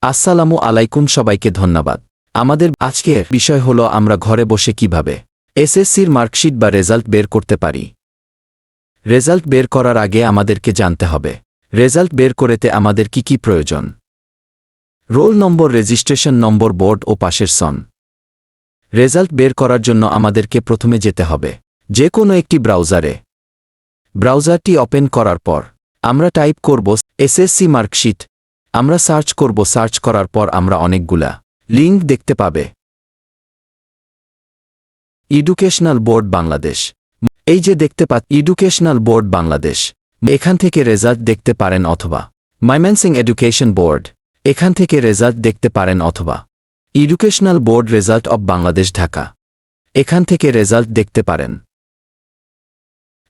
আসসালামু আলাইকুম, সবাইকে ধন্যবাদ। আমাদের আজকের বিষয় হলো আমরা ঘরে বসে কিভাবে এসএসসির মার্কশিট বা রেজাল্ট বের করতে পারি। রেজাল্ট বের করার আগে আমাদেরকে জানতে হবে রেজাল্ট বের করতে আমাদের কি প্রয়োজন। Roll number, registration number, board ও পাশের সন। রেজাল্ট বের করার জন্য আমাদেরকে প্রথমে যেতে হবে যে কোনো একটি ব্রাউজারে। ব্রাউজারটি ওপেন করার পর আমরা টাইপ করব এসএসসি মার্কশিট। আমরা সার্চ করব, সার্চ করার পর আমরা অনেকগুলা লিঙ্ক দেখতে পাবে। এডুকেশনাল বোর্ড বাংলাদেশ, এই যে দেখতে এডুকেশনাল বোর্ড বাংলাদেশ, এখান থেকে রেজাল্ট দেখতে পারেন, অথবা ময়মনসিংহ এডুকেশন বোর্ড, এখান থেকে রেজাল্ট দেখতে পারেন, অথবা educational board result of Bangladesh Dhaka, এখান থেকে রেজাল্ট দেখতে পারেন।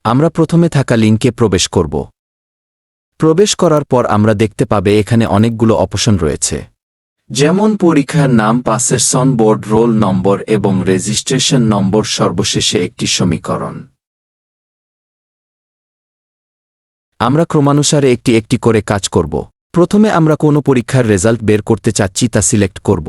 আমরা প্রথমে থাকা লিঙ্কে প্রবেশ করব। প্রবেশ করার পর আমরা দেখতে পাবে এখানে অনেকগুলো অপশন রয়েছে, যেমন পরীক্ষার নাম, পাসের সন, বোর্ড রোল নম্বর এবং রেজিস্ট্রেশন নম্বর, সর্বশেষে একটি সমীকরণ। আমরা ক্রমানুসারে একটি একটি করে কাজ করব। প্রথমে আমরা কোনো পরীক্ষার রেজাল্ট বের করতে চাচ্ছি তা সিলেক্ট করব,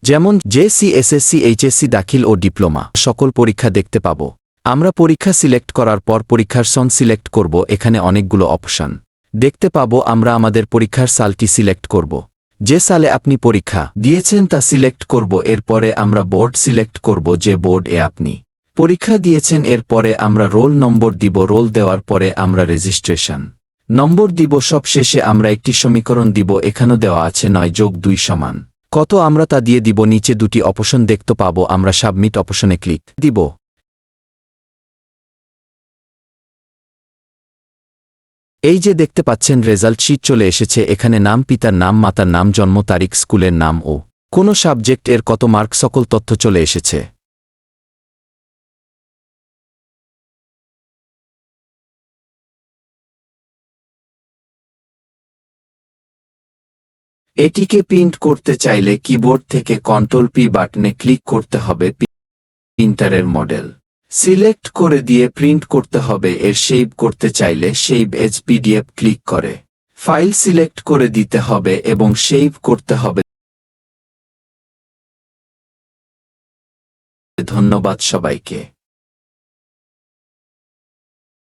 যেমন জেএসসি, এসএসসি, এইচএসসি, দাখিল ও ডিপ্লোমা, সকল পরীক্ষা দেখতে পাব। আমরা পরীক্ষা সিলেক্ট করার পর পরীক্ষার সন সিলেক্ট করব। এখানে অনেকগুলো অপশন দেখতে পাব। আমরা আমাদের পরীক্ষার সালটি সিলেক্ট করব, যে সালে আপনি পরীক্ষা দিয়েছেন তা সিলেক্ট করব। এরপরে আমরা বোর্ড সিলেক্ট করব, যে বোর্ড এ আপনি পরীক্ষা দিয়েছেন। এরপরে আমরা রোল নম্বর দিব, রোল দেওয়ার পরে আমরা রেজিস্ট্রেশন নম্বর দিব। সব শেষে আমরা একটি সমীকরণ দিব, এখানেও দেওয়া আছে 9+2 সমান কত, আমরা তা দিয়ে দিব। নিচে দুটি অপশন দেখতে পাব, আমরা সাবমিট অপশনে ক্লিক দিব। এই যে দেখতে পাচ্ছেন রেজাল্ট শিট চলে এসেছে। এখানে নাম, পিতার নাম, মাতার নাম, জন্ম তারিখ, স্কুলের নাম ও কোন সাবজেক্ট এর কত মার্ক, সকল তথ্য চলে এসেছে। এটিকে প্রিন্ট করতে চাইলে কিবোর্ড থেকে কন্ট্রোল-P বাটনে ক্লিক করতে হবে। প্রিন্টারের মডেল সিলেক্ট করে দিয়ে প্রিন্ট করতে হবে। এর সেভ করতে চাইলে সেভ এজ পিডিএফ ক্লিক করে ফাইল সিলেক্ট করে দিতে হবে এবং সেভ করতে হবে। ধন্যবাদ সবাইকে।